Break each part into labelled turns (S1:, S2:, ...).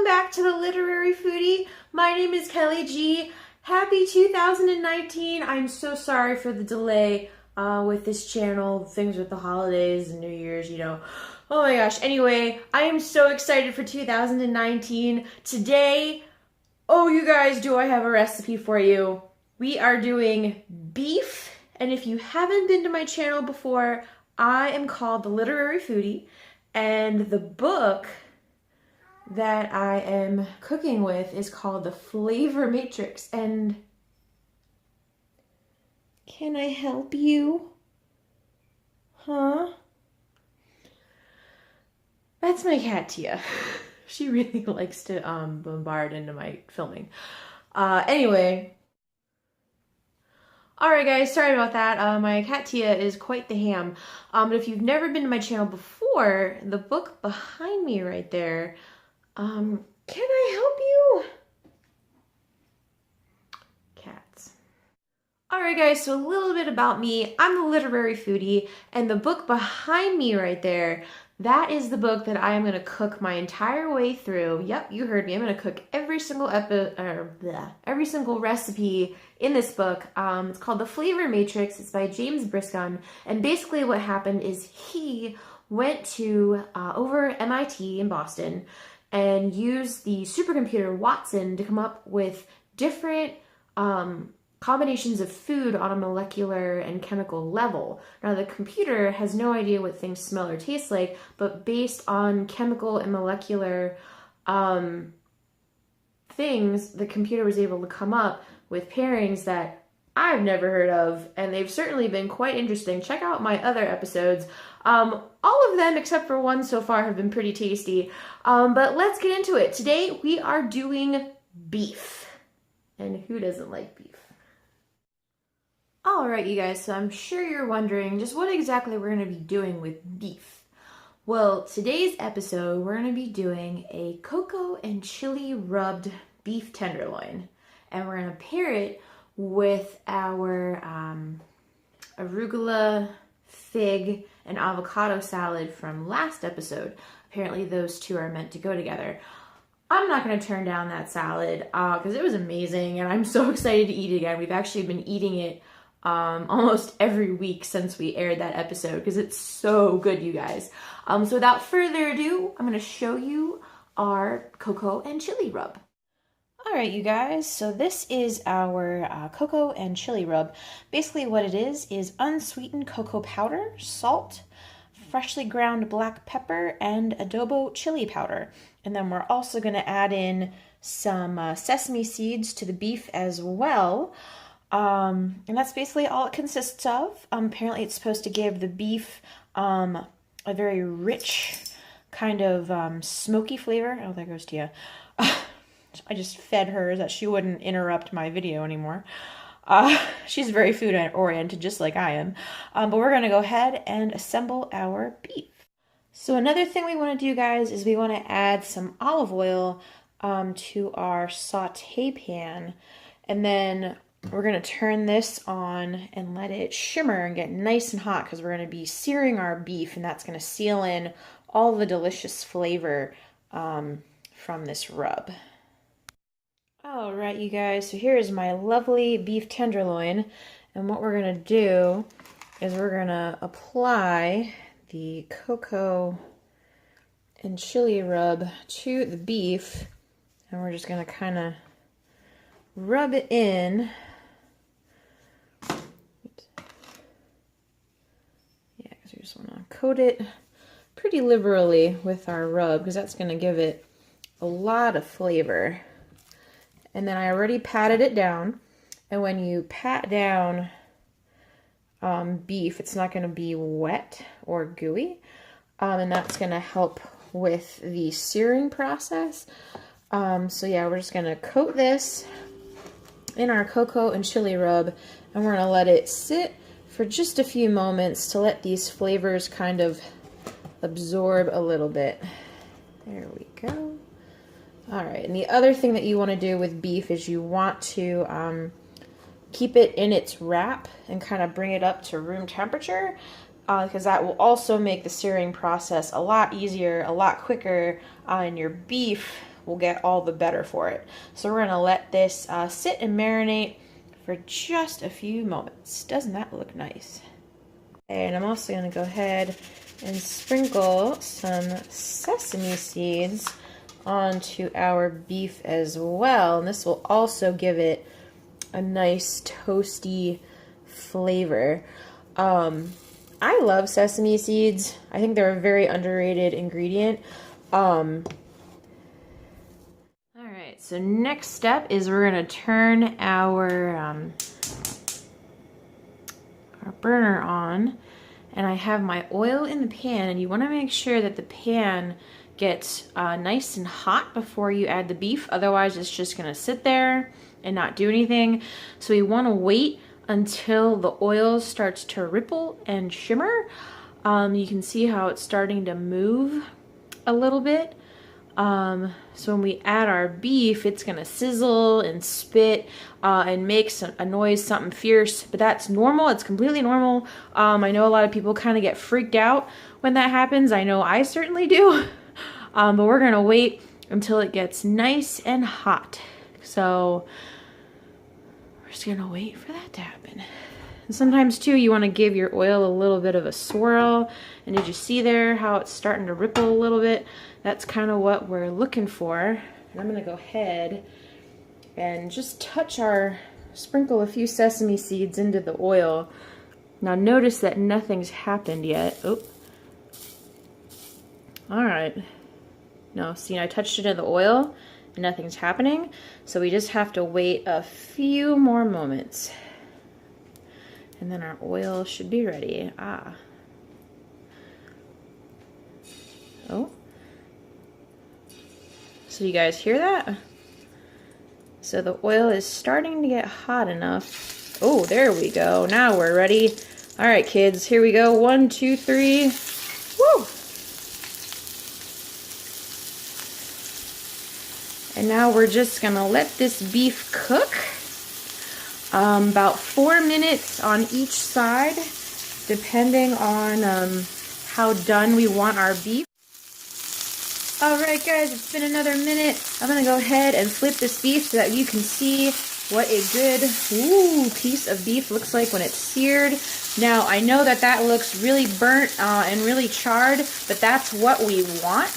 S1: back to the Literary Foodie. My name is Kelly G. Happy 2019. I'm so sorry for the delay with this channel. Things with the holidays and New Year's, you know. Oh my gosh. Anyway, I am so excited for 2019. Today, oh you guys, do I have a recipe for you. We are doing beef. And if you haven't been to my channel before, I am called the Literary Foodie. And the book that I am cooking with is called The Flavor Matrix. And can I help you? Huh? That's my cat, Tia. She really likes to bombard into my filming. Anyway. Alright guys, sorry about that. My cat Tia is quite the ham. But if you've never been to my channel before, the book behind me right there, can I help you? Cats. Alright guys, so a little bit about me. I'm the Literary Foodie, and the book behind me right there, that is the book that I am going to cook my entire way through. Yep, you heard me. I'm going to cook every single every single recipe in this book. It's called The Flavor Matrix. It's by James Briscione. And basically what happened is he went to over MIT in Boston and used the supercomputer Watson to come up with different combinations of food on a molecular and chemical level. Now the computer has no idea what things smell or taste like, but based on chemical and molecular things, the computer was able to come up with pairings that I've never heard of, and they've certainly been quite interesting. Check out my other episodes. All of them, except for one so far, have been pretty tasty. But let's get into it. Today we are doing beef. And who doesn't like beef? Alright you guys, so I'm sure you're wondering just what exactly we're going to be doing with beef. Well, today's episode we're going to be doing a cocoa and chili rubbed beef tenderloin. And we're going to pair it with our arugula, fig, and avocado salad from last episode. Apparently those two are meant to go together. I'm not going to turn down that salad because it was amazing and I'm so excited to eat it again. We've actually been eating it almost every week since we aired that episode because it's so good, you guys. So without further ado, I'm going to show you our cocoa and chili rub. Alright you guys, so this is our cocoa and chili rub. Basically what it is unsweetened cocoa powder, salt, freshly ground black pepper, and adobo chili powder. And then we're also going to add in some sesame seeds to the beef as well. And that's basically all it consists of. Apparently it's supposed to give the beef a very rich kind of smoky flavor. Oh, there goes Tia. I just fed her that she wouldn't interrupt my video anymore. She's very food oriented, just like I am. But we're going to go ahead and assemble our beef. So another thing we want to do, guys, is we want to add some olive oil to our saute pan. And then we're going to turn this on and let it shimmer and get nice and hot because we're going to be searing our beef, and that's going to seal in all the delicious flavor from this rub. Alright you guys, so here is my lovely beef tenderloin, and what we're going to do is we're going to apply the cocoa and chili rub to the beef, and we're just going to kind of rub it in. Oops. Yeah, because we just want to coat it pretty liberally with our rub because that's going to give it a lot of flavor. And then I already patted it down, and when you pat down beef, it's not going to be wet or gooey, and that's going to help with the searing process. So yeah, we're just going to coat this in our cocoa and chili rub, and we're going to let it sit for just a few moments to let these flavors kind of absorb a little bit. There we go. Alright, and the other thing that you want to do with beef is you want to keep it in its wrap and kind of bring it up to room temperature because that will also make the searing process a lot easier, a lot quicker, and your beef will get all the better for it. So we're gonna let this sit and marinate for just a few moments. Doesn't that look nice? And I'm also gonna go ahead and sprinkle some sesame seeds onto our beef as well. And this will also give it a nice toasty flavor. I love sesame seeds. I think they're a very underrated ingredient. All right, so next step is we're gonna turn our burner on, and I have my oil in the pan, and you wanna make sure that the pan gets nice and hot before you add the beef. Otherwise, it's just gonna sit there and not do anything. So we wanna wait until the oil starts to ripple and shimmer. You can see how it's starting to move a little bit. So when we add our beef, it's gonna sizzle and spit and make a noise, something fierce, but that's normal. It's completely normal. I know a lot of people kind of get freaked out when that happens. I know I certainly do. But we're gonna wait until it gets nice and hot. So we're just gonna wait for that to happen. And sometimes too, you wanna give your oil a little bit of a swirl. And did you see there how it's starting to ripple a little bit? That's kind of what we're looking for. And I'm gonna go ahead and just sprinkle a few sesame seeds into the oil. Now notice that nothing's happened yet. Oh. All right. No, see, I touched it in the oil and nothing's happening. So we just have to wait a few more moments. And then our oil should be ready. Oh. So you guys hear that? So the oil is starting to get hot enough. Oh, there we go. Now we're ready. All right, kids, here we go. 1, 2, 3. Woo! And now we're just gonna let this beef cook. About 4 minutes on each side, depending on how done we want our beef. All right, guys, it's been another minute. I'm gonna go ahead and flip this beef so that you can see what a good piece of beef looks like when it's seared. Now, I know that that looks really burnt and really charred, but that's what we want.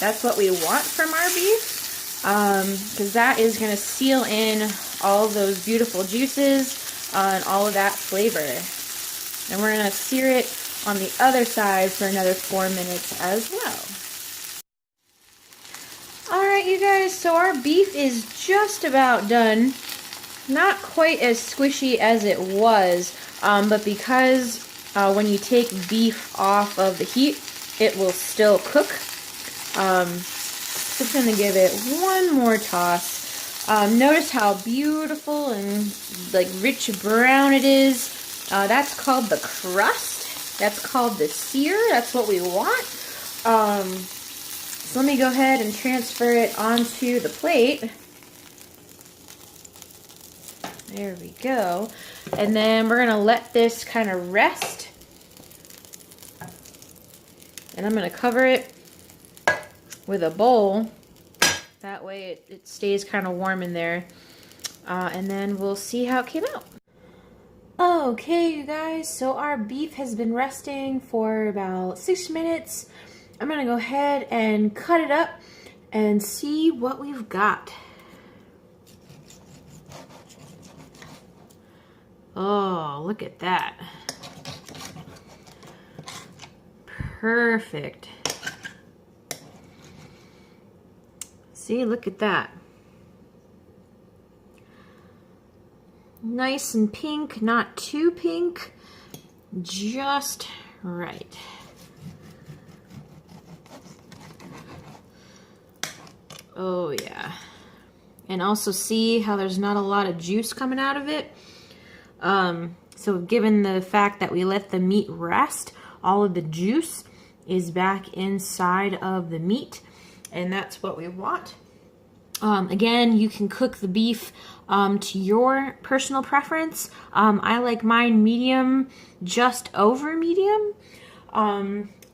S1: That's what we want from our beef. Because that is going to seal in all of those beautiful juices and all of that flavor. And we're going to sear it on the other side for another 4 minutes as well. Alright, you guys, so our beef is just about done. Not quite as squishy as it was, but because when you take beef off of the heat, it will still cook. Just going to give it one more toss. Notice how beautiful and like rich brown it is. That's called the crust. That's called the sear. That's what we want. So let me go ahead and transfer it onto the plate. There we go. And then we're going to let this kind of rest. And I'm going to cover it with a bowl. That way it stays kind of warm in there. And then we'll see how it came out. Okay, you guys, so our beef has been resting for about 6 minutes. I'm gonna go ahead and cut it up and see what we've got. Oh, look at that. Perfect. See, look at that. Nice and pink, not too pink, just right. Oh yeah. And also see how there's not a lot of juice coming out of it. So given the fact that we let the meat rest, all of the juice is back inside of the meat, and that's what we want. Again, you can cook the beef to your personal preference. I like mine medium, just over medium.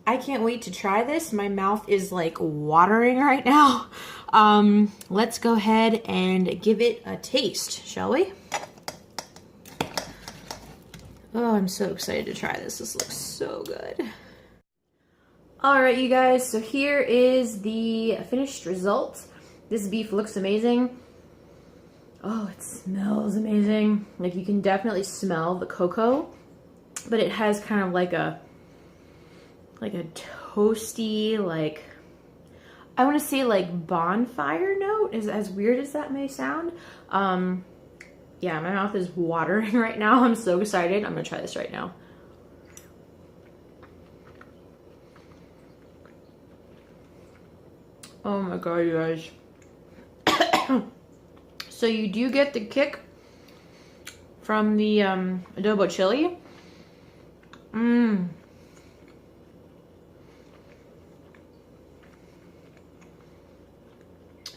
S1: I can't wait to try this. My mouth is like watering right now. Let's go ahead and give it a taste, shall we? Oh, I'm so excited to try this. This looks so good. All right, you guys, so here is the finished result. This beef looks amazing. Oh, it smells amazing. Like, you can definitely smell the cocoa, but it has kind of like a toasty, like, I want to say like bonfire note, is as weird as that may sound. Yeah, my mouth is watering right now. I'm so excited. I'm gonna try this right now. Oh my god, you guys. So you do get the kick from the adobo chili.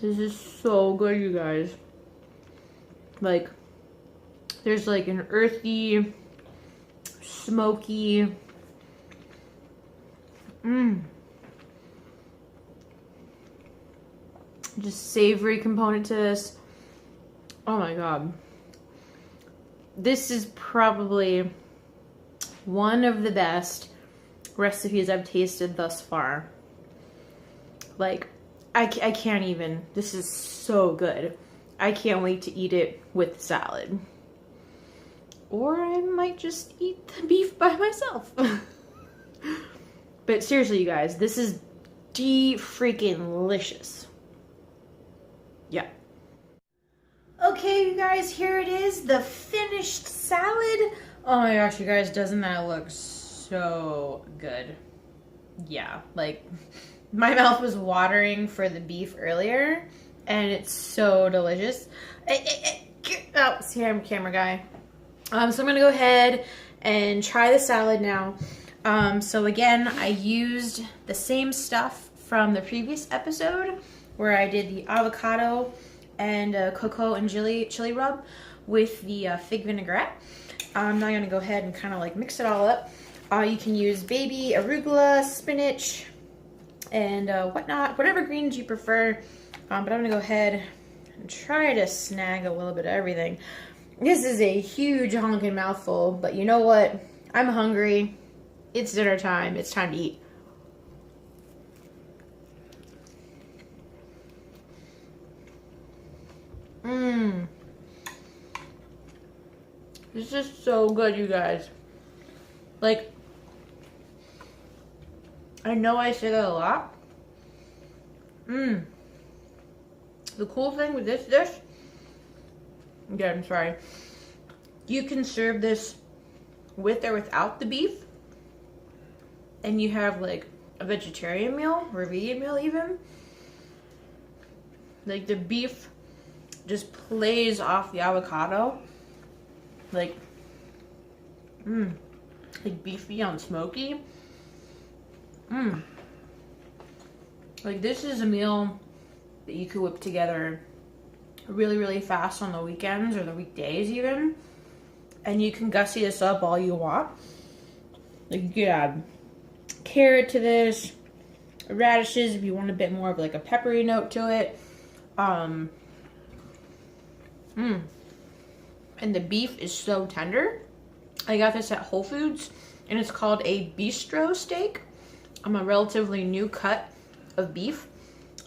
S1: This is so good, you guys. Like, there's like an earthy, smoky, just savory component to this. Oh my god. This is probably one of the best recipes I've tasted thus far. Like, I can't even. This is so good. I can't wait to eat it with salad. Or I might just eat the beef by myself. But seriously, you guys, this is de-freaking-licious. Yeah. Okay, you guys, here it is, the finished salad. Oh my gosh, you guys, doesn't that look so good? Yeah, like, my mouth was watering for the beef earlier, and it's so delicious. Oh, see, I'm a camera guy. So I'm gonna go ahead and try the salad now. So again, I used the same stuff from the previous episode where I did the avocado and cocoa and chili rub with the fig vinaigrette. I'm now gonna go ahead and kind of like mix it all up. You can use baby arugula, spinach, and whatnot, whatever greens you prefer. But I'm gonna go ahead and try to snag a little bit of everything. This is a huge honking mouthful, but you know what? I'm hungry. It's dinner time. It's time to eat. This is so good, you guys. Like, I know I say that a lot. The cool thing with this dish, yeah, I'm sorry, you can serve this with or without the beef, and you have like a vegetarian meal or a vegan meal even. Like, the beef just plays off the avocado. Like, like beefy on smoky. Like, this is a meal that you could whip together really, really fast on the weekends or the weekdays even. And you can gussy this up all you want. Like, you could add carrot to this, radishes if you want a bit more of like a peppery note to it. And the beef is so tender. I got this at Whole Foods, and it's called a bistro steak. I'm a relatively new cut of beef.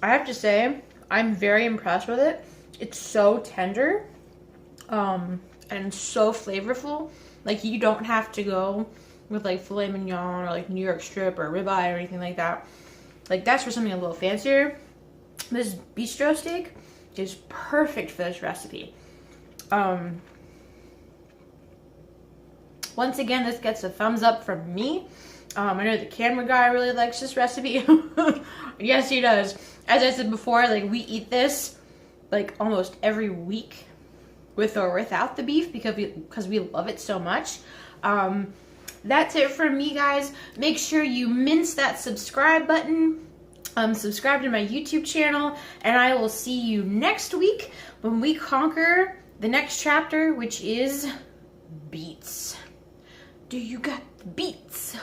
S1: I have to say, I'm very impressed with it. It's so tender, and so flavorful. Like, you don't have to go with like filet mignon or like New York strip or ribeye or anything like that. Like, that's for something a little fancier. This bistro steak is perfect for this recipe. Once again, this gets a thumbs up from me. I know the camera guy really likes this recipe. Yes, he does. As I said before, like, we eat this like almost every week with or without the beef because we love it so much. That's it from me, guys. Make sure you mince that subscribe button. Subscribe to my YouTube channel, and I will see you next week when we conquer the next chapter, which is beets. Do you got the beets?